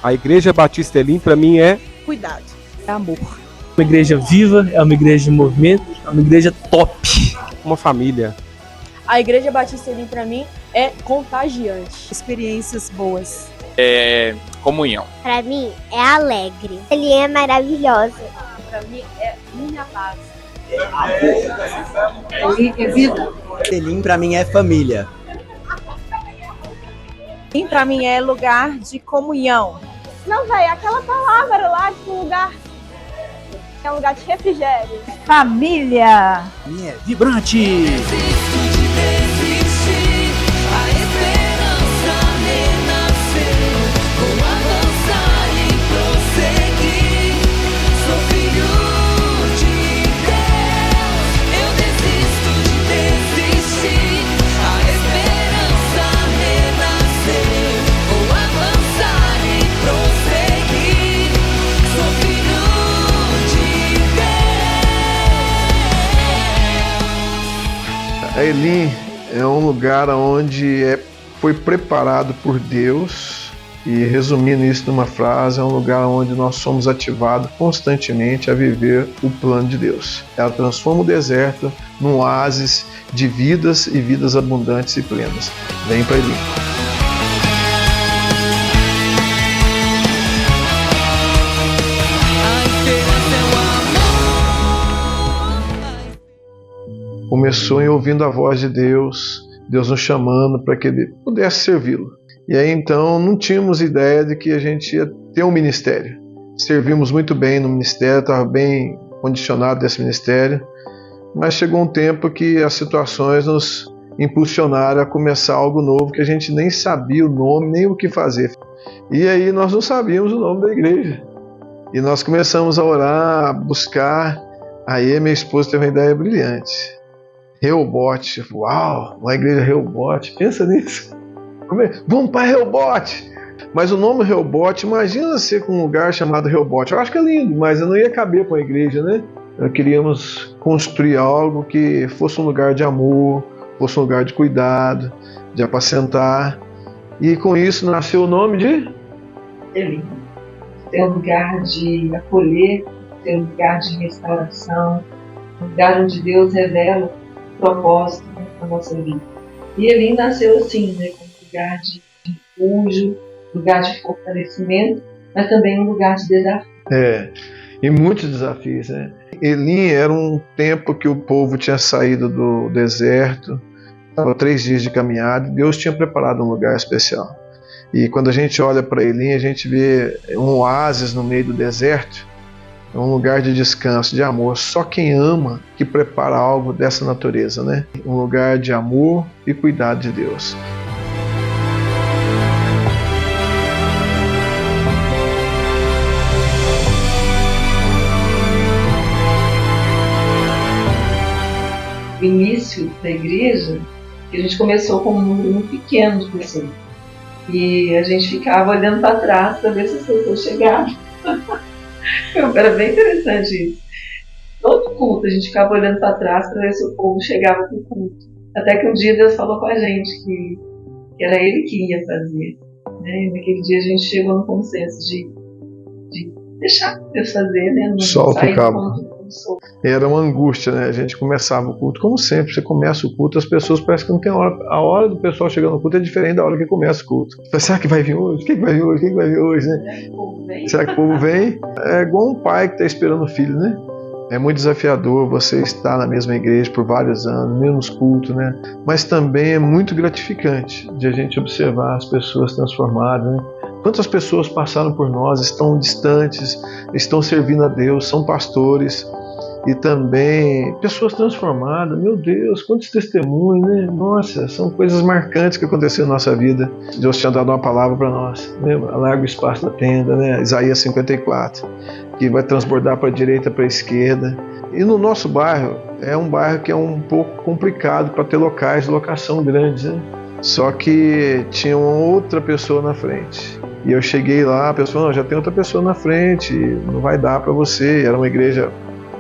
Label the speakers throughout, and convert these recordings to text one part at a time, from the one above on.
Speaker 1: A Igreja Batista Elim, para mim, é
Speaker 2: cuidado, é amor.
Speaker 3: Uma igreja viva, é uma igreja de movimento, é uma igreja top.
Speaker 1: uma família.
Speaker 2: A Igreja Batista Elim, para mim, é contagiante.
Speaker 4: Experiências boas.
Speaker 5: É comunhão.
Speaker 6: Para mim, é alegre. Ele é maravilhoso.
Speaker 2: Para mim, é minha paz.
Speaker 4: Elim é vida.
Speaker 7: Elim para mim é família.
Speaker 4: Elim para mim é lugar de comunhão.
Speaker 2: Não, velho, aquela palavra lá, tipo, lugar. É um lugar de refrigério.
Speaker 4: Família.
Speaker 7: Minha é vibrante.
Speaker 8: A Elim é um lugar onde foi preparado por Deus e, resumindo isso numa frase, é um lugar onde nós somos ativados constantemente a viver o plano de Deus. Ela transforma o deserto num oásis de vidas e vidas abundantes e plenas. Vem para Elim. Começou em ouvindo a voz de Deus, Deus nos chamando para que Ele pudesse servi-lo. E aí então não tínhamos ideia de que a gente ia ter um ministério. Servimos muito bem no ministério, estava bem condicionado desse ministério, mas chegou um tempo que as situações nos impulsionaram a começar algo novo que a gente nem sabia o nome, nem o que fazer. E aí nós não sabíamos o nome da igreja. E nós começamos a orar, a buscar. Aí minha esposa teve uma ideia brilhante. Rehobote, uau, uma igreja Rehobote, pensa nisso. Vamos para Rehobote. Mas o nome Rehobote, imagina ser com um lugar chamado Rehobote. Eu acho que é lindo, mas eu não ia caber para a igreja, né? Nós queríamos construir algo que fosse um lugar de amor, fosse um lugar de cuidado, de apacentar. E com isso nasceu o nome de
Speaker 9: Elim. É um lugar de acolher, é um lugar de restauração, um lugar onde Deus revela o propósito da nossa vida. E Elim nasceu assim, né, como lugar de refúgio, lugar de fortalecimento, mas também um lugar de desafio.
Speaker 8: E muitos desafios, né? Elim era um tempo que o povo tinha saído do deserto, estava 3 dias de caminhada, e Deus tinha preparado um lugar especial. E quando a gente olha para Elim, a gente vê um oásis no meio do deserto, é um lugar de descanso, de amor. Só quem ama que prepara algo dessa natureza, né? Um lugar de amor e cuidado de Deus.
Speaker 9: O início da igreja, que a gente começou com um número muito pequeno de pessoas. E a gente ficava olhando para trás para ver se as pessoas chegavam. Era bem interessante isso. Todo culto a gente ficava olhando para trás para ver se o povo chegava para o culto. Até que um dia Deus falou com a gente que era Ele que ia fazer. Né? E naquele dia a gente chegou no consenso de deixar Deus fazer, né? Não
Speaker 8: Solta
Speaker 9: sair
Speaker 8: o cabo.
Speaker 9: do ponto.
Speaker 8: Era uma angústia, né? A gente começava o culto, como sempre, você começa o culto, as pessoas parecem que não tem hora. A hora do pessoal chegando no culto é diferente da hora que começa o culto. Será que vai vir hoje? Quem vai vir hoje? Quem vai vir hoje, né? Será que o povo vem? É igual um pai que está esperando o filho, né? É muito desafiador você estar na mesma igreja por vários anos, mesmos cultos, né? Mas também é muito gratificante de a gente observar as pessoas transformadas, né? Quantas pessoas passaram por nós, estão distantes, estão servindo a Deus, são pastores e também pessoas transformadas. Meu Deus, quantos testemunhos, né? Nossa, são coisas marcantes que aconteceram na nossa vida. Deus tinha dado uma palavra para nós, né? Alarga o espaço da tenda, né? Isaías 54, que vai transbordar para a direita, para a esquerda. E no nosso bairro, é um bairro que é um pouco complicado para ter locais de locação grandes, né? Só que tinha uma outra pessoa na frente. E eu cheguei lá, a pessoa, não, já tem outra pessoa na frente, não vai dar para você. Era uma igreja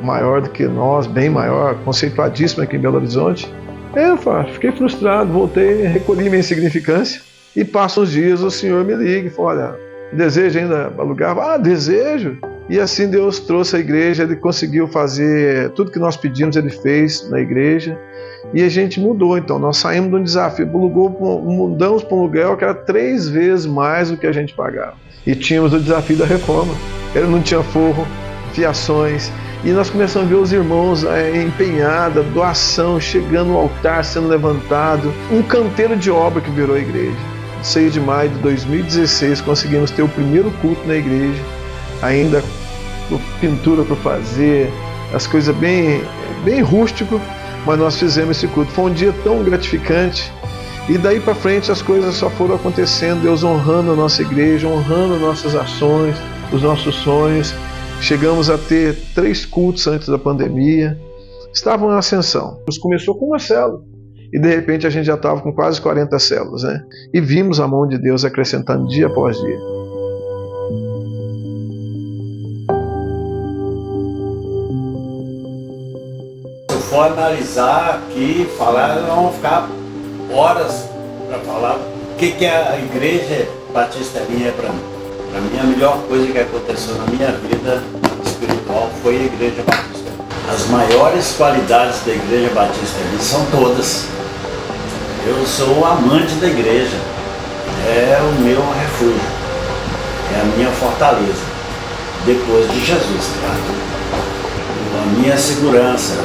Speaker 8: maior do que nós, bem maior, conceituadíssima aqui em Belo Horizonte. Eu fiquei frustrado, voltei, recolhi minha insignificância. E passam os dias, o senhor me liga e fala, olha, Deseja ainda alugar? Ah, desejo! E assim Deus trouxe a igreja, Ele conseguiu fazer tudo que nós pedimos, Ele fez na igreja. E a gente mudou, então, nós saímos de um desafio, mudamos para um aluguel que era 3 vezes mais do que a gente pagava. E tínhamos o desafio da reforma. Ele não tinha forro, fiações, e nós começamos a ver os irmãos empenhados, doação, chegando no altar, sendo levantado, um canteiro de obra que virou a igreja. 6 de maio de 2016, conseguimos ter o primeiro culto na igreja, ainda com pintura para fazer, as coisas bem rústico, mas nós fizemos esse culto. Foi um dia tão gratificante, e daí para frente as coisas só foram acontecendo, Deus honrando a nossa igreja, honrando nossas ações, os nossos sonhos. Chegamos a ter 3 cultos antes da pandemia, estavam em ascensão. Começou com uma célula, e de repente a gente já estava com quase 40 células, né? E vimos a mão de Deus acrescentando dia após dia.
Speaker 10: Se eu for analisar aqui, falar, nós vamos ficar horas para falar o que a Igreja Batista Elim é para mim. Para mim, a melhor coisa que aconteceu na minha vida espiritual foi a Igreja Batista Elim. As maiores qualidades da Igreja Batista Elim são todas. Eu sou amante da igreja, é o meu refúgio, é a minha fortaleza, depois de Jesus, claro. A minha segurança,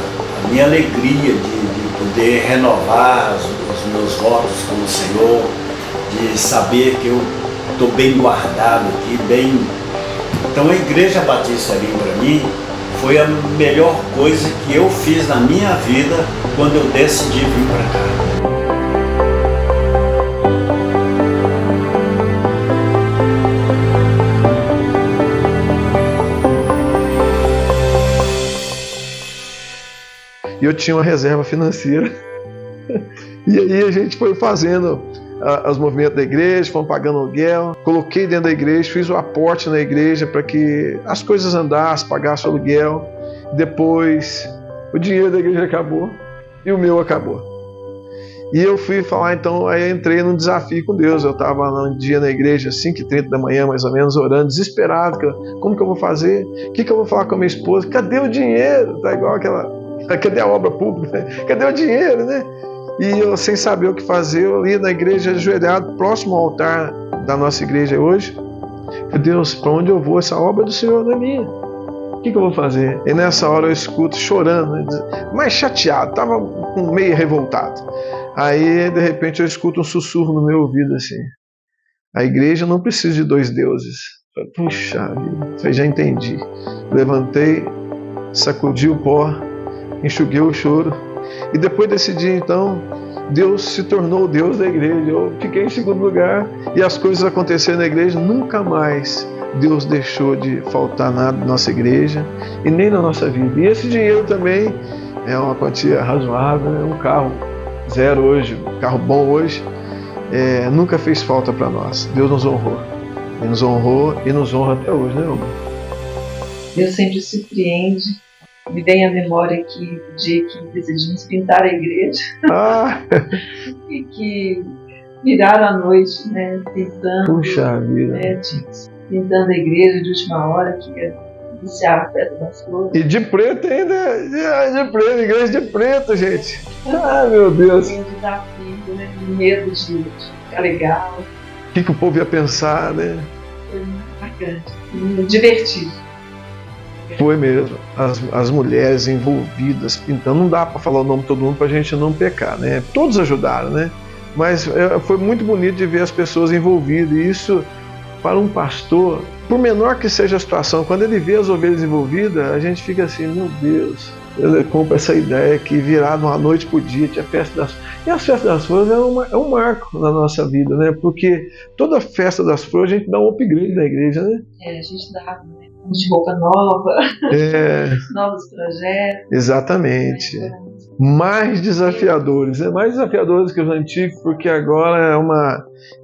Speaker 10: a minha alegria de poder renovar os meus votos com o Senhor, de saber que eu estou bem guardado aqui, bem... Então a Igreja Batista Elim para mim foi a melhor coisa que eu fiz na minha vida quando eu decidi vir para cá.
Speaker 8: E eu tinha uma reserva financeira. E aí a gente foi fazendo os movimentos da igreja, fomos pagando aluguel, coloquei dentro da igreja, fiz o aporte na igreja para que as coisas andassem, pagasse o aluguel. Depois o dinheiro da igreja acabou e o meu acabou. E eu fui falar, então, aí eu entrei num desafio com Deus. Eu estava um dia na igreja, 5h30 da manhã, mais ou menos, orando, desesperado. Como que eu vou fazer? O que eu vou falar com a minha esposa? Cadê o dinheiro? Tá igual aquela... Cadê a obra pública? Cadê o dinheiro, né? E eu, sem saber o que fazer, eu ali na igreja, ajoelhado, próximo ao altar da nossa igreja hoje. Deus, para onde eu vou? Essa obra é do Senhor, não é minha. O que eu vou fazer? E nessa hora eu escuto chorando, mais chateado, estava meio revoltado. Aí, de repente, eu escuto um sussurro no meu ouvido assim: a igreja não precisa de 2 deuses. Puxa vida, já entendi. Levantei, sacudi o pó, enxuguei o choro. E depois desse dia, então, Deus se tornou o Deus da igreja. Eu fiquei em segundo lugar e as coisas aconteceram na igreja. Nunca mais Deus deixou de faltar nada na nossa igreja e nem na nossa vida. E esse dinheiro também é uma quantia razoável, é um carro zero hoje, um carro bom hoje, nunca fez falta para nós. Deus nos honrou. Ele nos honrou e nos honra até hoje, né, amor?
Speaker 9: Deus sempre surpreende. Me vem à memória que o dia que decidimos pintar a igreja e que viraram a noite, né, pintando,
Speaker 8: puxa vida,
Speaker 9: pintando a igreja de última hora, que ia iniciar a festa das flores.
Speaker 8: E de preto ainda, de preto, igreja de preto, gente. Ai, meu Deus.
Speaker 9: Um desafio, né, medo de ficar legal.
Speaker 8: O que o povo ia pensar, né?
Speaker 9: Foi muito bacana, divertido.
Speaker 8: Foi mesmo, as mulheres envolvidas pintando, não dá para falar o nome de todo mundo para a gente não pecar, né? Todos ajudaram, né? Mas foi muito bonito de ver as pessoas envolvidas, e isso, para um pastor, por menor que seja a situação, quando ele vê as ovelhas envolvidas, a gente fica assim, meu Deus, ele compra essa ideia que virar de uma noite para o dia, tinha festa das flores. E a festa das flores é um marco na nossa vida, né? Porque toda festa das flores a gente dá um upgrade na igreja, né?
Speaker 9: A gente dá, né? De roupa nova, novos projetos.
Speaker 8: Exatamente. Mais desafiadores, mais desafiadores que os antigos, porque agora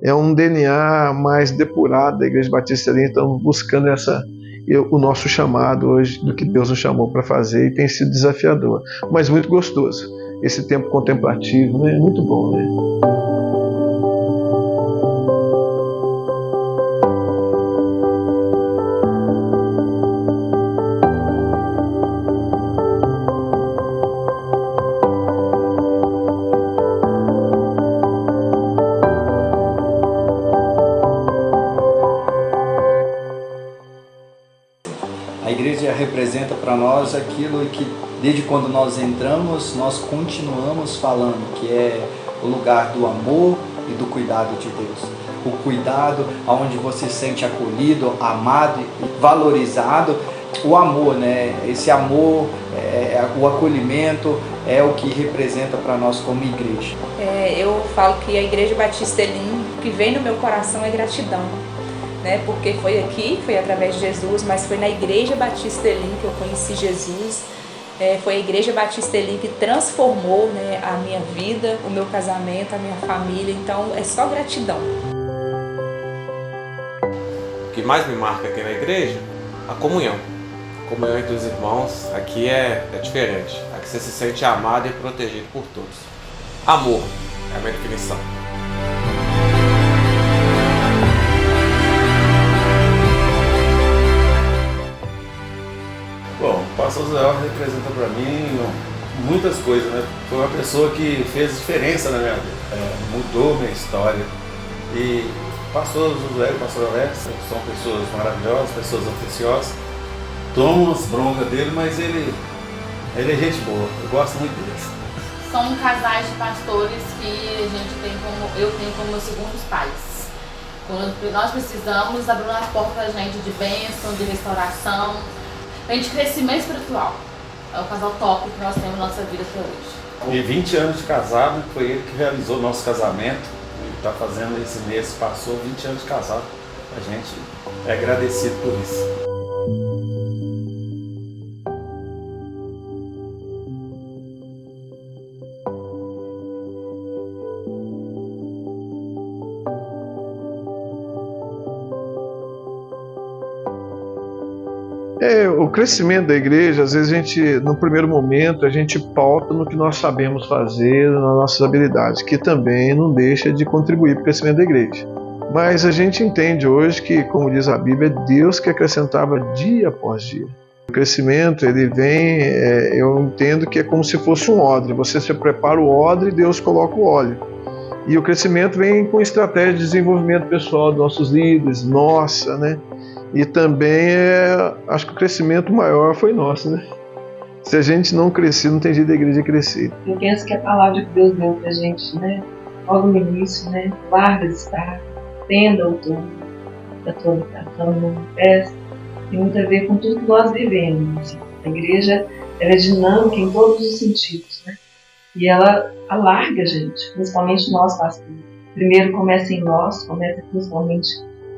Speaker 8: é um DNA mais depurado da Igreja Batista Elim. Estamos buscando o nosso chamado hoje, do que Deus nos chamou para fazer, e tem sido desafiador, mas muito gostoso. Esse tempo contemplativo, né? Muito bom, né?
Speaker 11: representa para nós aquilo que desde quando nós entramos, nós continuamos falando, que é o lugar do amor e do cuidado de Deus. O cuidado onde você se sente acolhido, amado e valorizado. O amor, né? Esse amor, o acolhimento é o que representa para nós como igreja.
Speaker 12: Eu falo que a Igreja Batista Elim, o que vem no meu coração é gratidão, né? Porque foi aqui, foi através de Jesus, mas foi na Igreja Batista Elim que eu conheci Jesus. Foi a Igreja Batista Elim que transformou, né, a minha vida, o meu casamento, a minha família. Então é só gratidão.
Speaker 13: O que mais me marca aqui na igreja? A comunhão. A comunhão entre os irmãos aqui é diferente. Aqui você se sente amado e protegido por todos. Amor é a minha definição.
Speaker 14: Bom, o pastor Zé representa para mim muitas coisas, né? Foi uma pessoa que fez diferença na minha vida, mudou minha história. E o pastor José e o pastor Alex são pessoas maravilhosas, pessoas atenciosas. Tomo as broncas dele, mas ele é gente boa, eu gosto muito deles.
Speaker 15: São casais de pastores que eu tenho como meus segundos pais. Quando nós precisamos, abriram as portas pra gente de bênção, de restauração, de crescimento espiritual. É o casal top que nós temos na nossa vida até hoje.
Speaker 14: E 20 anos de casado, foi ele que realizou o nosso casamento. Ele está fazendo esse mês, passou 20 anos de casado. A gente é agradecido por isso.
Speaker 8: O crescimento da igreja, às vezes no primeiro momento, a gente pauta no que nós sabemos fazer, nas nossas habilidades, que também não deixa de contribuir para o crescimento da igreja. Mas a gente entende hoje que, como diz a Bíblia, é Deus que acrescentava dia após dia. O crescimento, ele vem, eu entendo que é como se fosse um odre. Você se prepara o odre e Deus coloca o óleo. E o crescimento vem com estratégia de desenvolvimento pessoal dos nossos líderes, nossa, né? E também acho que o crescimento maior foi nosso, né? Se a gente não crescer, não tem jeito da igreja crescer.
Speaker 9: Eu penso que a palavra que Deus deu pra gente, né? Logo no início, né? Larga de estar, tenda ao tom da tua habitação, não festa. Tem muito a ver com tudo que nós vivemos. A igreja, ela é dinâmica em todos os sentidos, né? E ela alarga a gente, principalmente nós, pastores. Primeiro começa em nós, começa principalmente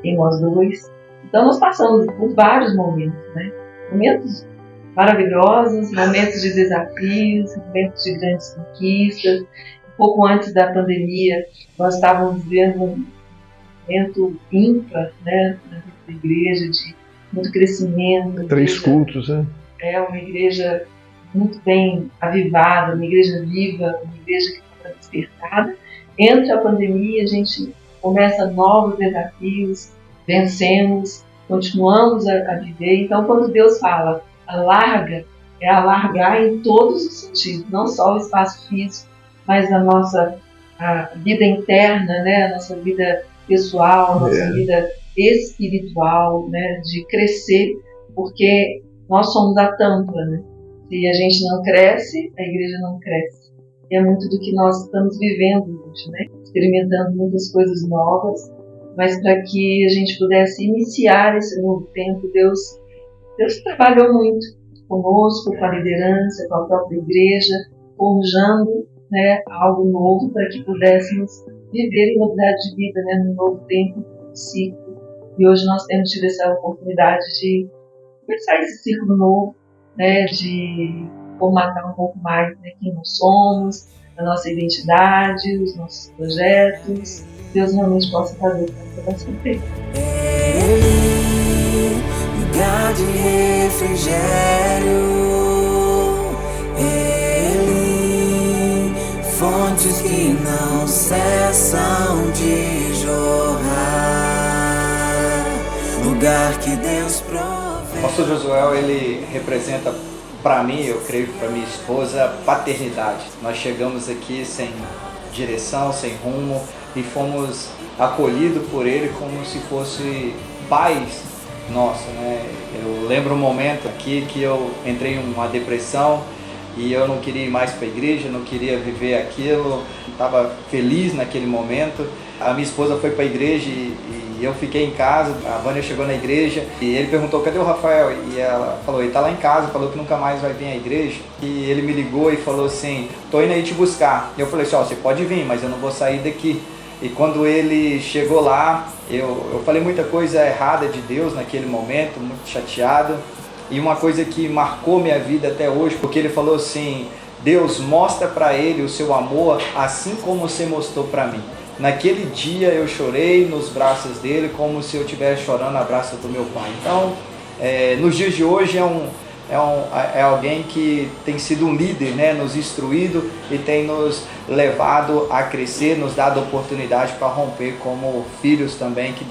Speaker 9: em nós dois. Então nós passamos por vários momentos, né? Momentos maravilhosos, momentos de desafios, momentos de grandes conquistas. Um pouco antes da pandemia, nós estávamos vivendo um momento ímpar, né, na igreja, de muito crescimento.
Speaker 8: 3 cultos, né?
Speaker 9: É uma igreja muito bem avivada, uma igreja viva, uma igreja que está despertada. Entra a pandemia, a gente começa novos desafios, vencemos, continuamos a viver. Então, quando Deus fala alarga, é alargar em todos os sentidos, não só o espaço físico, mas a vida interna, né? A nossa vida pessoal, a nossa vida espiritual, né? De crescer, porque nós somos a tampa, né? Se a gente não cresce, a igreja não cresce. E é muito do que nós estamos vivendo hoje, né? Experimentando muitas coisas novas, mas para que a gente pudesse iniciar esse novo tempo, Deus trabalhou muito conosco, com a liderança, com a própria igreja, forjando, né, algo novo para que pudéssemos viver em novidade de vida, né, num novo tempo, ciclo. E hoje nós temos tido essa oportunidade de começar esse ciclo novo, né, de formatar um pouco mais, né, quem nós somos, a nossa identidade, os nossos projetos. Deus realmente possa fazer para nossa vida.
Speaker 16: Lugar de refrigério, Ele, fontes que não cessam de jorrar, lugar que Deus provê.
Speaker 11: O pastor Josué, ele representa para mim, eu creio para minha esposa, paternidade. Nós chegamos aqui sem direção, sem rumo, e fomos acolhidos por ele como se fosse pais, nossa, né? Eu lembro um momento aqui que eu entrei em uma depressão e eu não queria ir mais para a igreja, não queria viver aquilo, estava feliz naquele momento. A minha esposa foi para a igreja e eu fiquei em casa. A Vânia chegou na igreja e ele perguntou: cadê o Rafael? E ela falou: ele está lá em casa, falou que nunca mais vai vir à igreja. E ele me ligou e falou assim: tô indo aí te buscar. E eu falei assim: ó, você pode vir, mas eu não vou sair daqui. E quando ele chegou lá, eu falei muita coisa errada de Deus naquele momento, muito chateado. E uma coisa que marcou minha vida até hoje, porque ele falou assim: Deus, mostra para ele o seu amor assim como você mostrou para mim. Naquele dia eu chorei nos braços dele como se eu estivesse chorando no braço do meu pai. Então, nos dias de hoje é alguém que tem sido um líder, né, nos instruído e tem nos levado a crescer, nos dado oportunidade para romper como filhos também que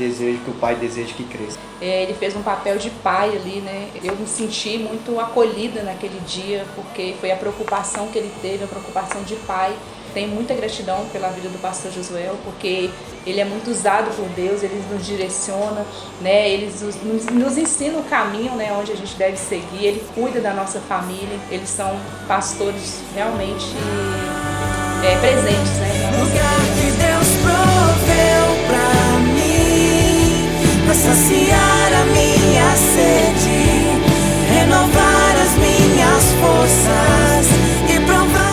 Speaker 11: o pai deseja que cresça.
Speaker 12: Ele fez um papel de pai ali, né? Eu me senti muito acolhida naquele dia, porque foi a preocupação que ele teve, a preocupação de pai. Tenho muita gratidão pela vida do pastor Josuel, porque ele é muito usado por Deus, ele nos direciona, né? Ele nos ensina o caminho, né, onde a gente deve seguir, ele cuida da nossa família, eles são pastores realmente presentes, né?
Speaker 16: Lugar que Deus proveu pra mim, pra saciar a minha sede, renovar as minhas forças e provar.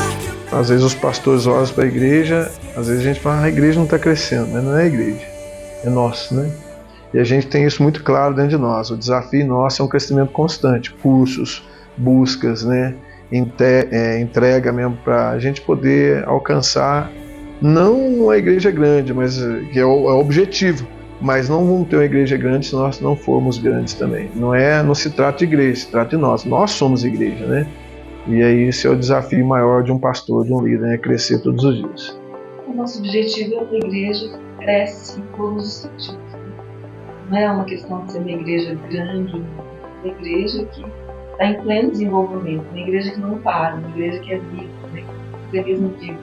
Speaker 8: Às vezes os pastores olham para a igreja, às vezes a gente fala: a igreja não está crescendo, mas não é a igreja, é nosso, né? E a gente tem isso muito claro dentro de nós. O desafio nosso é um crescimento constante, cursos, buscas, né? Entrega mesmo para a gente poder alcançar, não uma igreja grande, mas que é o objetivo. Mas não vamos ter uma igreja grande se nós não formos grandes também. Não se trata de igreja, se trata de nós. Nós somos igreja, né? E aí esse é o desafio maior de um pastor, de um líder, é crescer todos os dias.
Speaker 9: O nosso objetivo é que a igreja cresce em todos os sentidos. Não é uma questão de ser uma igreja grande, uma igreja que está em pleno desenvolvimento, uma igreja que não para, uma igreja que é viva, né? Cristianismo vivo.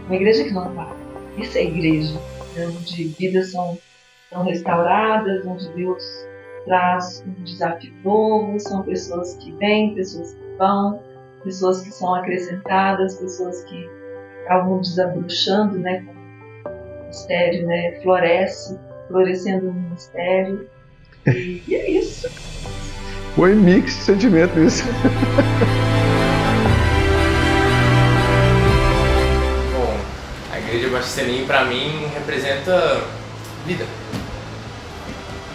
Speaker 9: Uma igreja que não para. Isso é igreja, né? Onde vidas são restauradas, onde Deus traz um desafio novo, são pessoas que vêm, pessoas que vão, pessoas que são acrescentadas, pessoas que acabam desabrochando, né, com o ministério, né, florescendo no ministério. E é isso.
Speaker 8: Foi mix de sentimento isso.
Speaker 13: Bom, a Igreja Batista Elim para mim representa vida.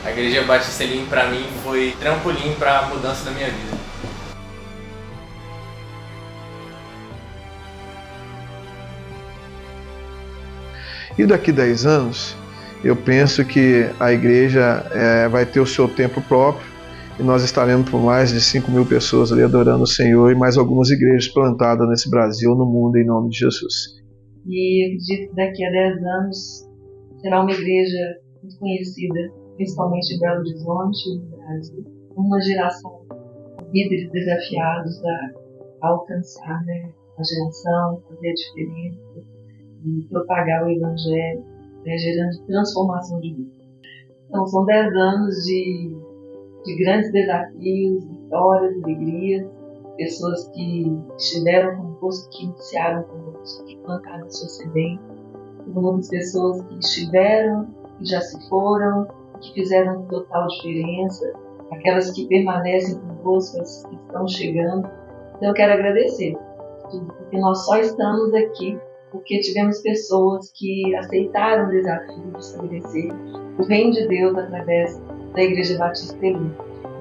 Speaker 13: A Igreja Batista Elim para mim foi trampolim para a mudança da minha vida.
Speaker 8: E daqui 10 anos, eu penso que a igreja vai ter o seu templo próprio e nós estaremos por mais de 5.000 pessoas ali adorando o Senhor e mais algumas igrejas plantadas nesse Brasil, no mundo, em nome de Jesus.
Speaker 9: E acredito que daqui a 10 anos será uma igreja muito conhecida, principalmente em Belo Horizonte e no Brasil. Uma geração de líderes desafiados a alcançar, né, a geração, fazer a diferença e propagar o Evangelho, né, gerando transformação de vida. Então, são 10 anos de grandes desafios, vitórias, alegrias, pessoas que estiveram conosco, que iniciaram conosco, que plantaram a sua semente, muitas pessoas que estiveram, que já se foram, que fizeram total diferença, aquelas que permanecem conosco, as que estão chegando. Então, eu quero agradecer tudo, porque nós só estamos aqui porque tivemos pessoas que aceitaram o desafio de estabelecer o reino de Deus através da Igreja Batista Elim.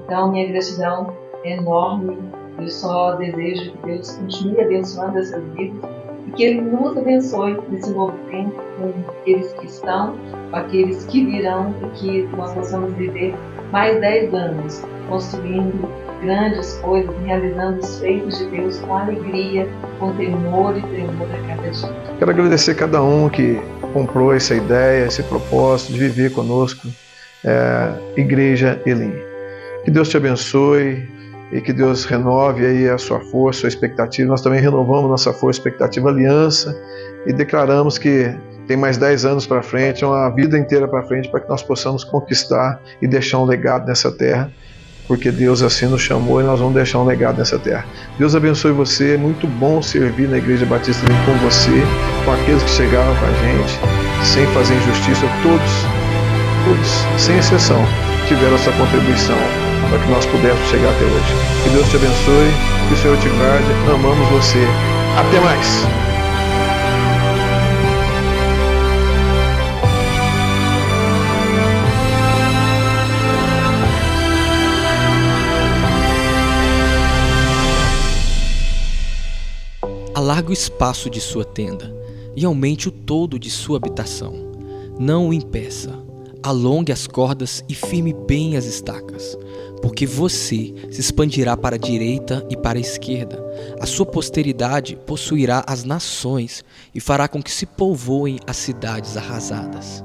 Speaker 9: Então, minha gratidão é enorme. Eu só desejo que Deus continue abençoando essas vidas e que Ele nos abençoe nesse novo tempo com aqueles que estão, com aqueles que virão e que nós possamos viver mais 10 anos construindo grandes coisas, realizando os feitos de Deus com alegria, com temor e tremor a cada dia.
Speaker 8: Quero agradecer a cada um que comprou essa ideia, esse propósito de viver conosco, Igreja Elim. Que Deus te abençoe, e que Deus renove aí a sua força, a sua expectativa. Nós também renovamos nossa força, expectativa, aliança e declaramos que tem mais 10 anos para frente, uma vida inteira para frente, para que nós possamos conquistar e deixar um legado nessa terra, porque Deus assim nos chamou e nós vamos deixar um legado nessa terra. Deus abençoe você, é muito bom servir na Igreja Batista com você, com aqueles que chegaram com a gente, sem fazer injustiça, todos, sem exceção, tiveram essa contribuição para que nós pudéssemos chegar até hoje. Que Deus te abençoe, que o Senhor te guarde, amamos você. Até mais!
Speaker 17: Alargue o espaço de sua tenda e aumente o toldo de sua habitação. Não o impeça. Alongue as cordas e firme bem as estacas, porque você se expandirá para a direita e para a esquerda. A sua posteridade possuirá as nações e fará com que se povoem as cidades arrasadas.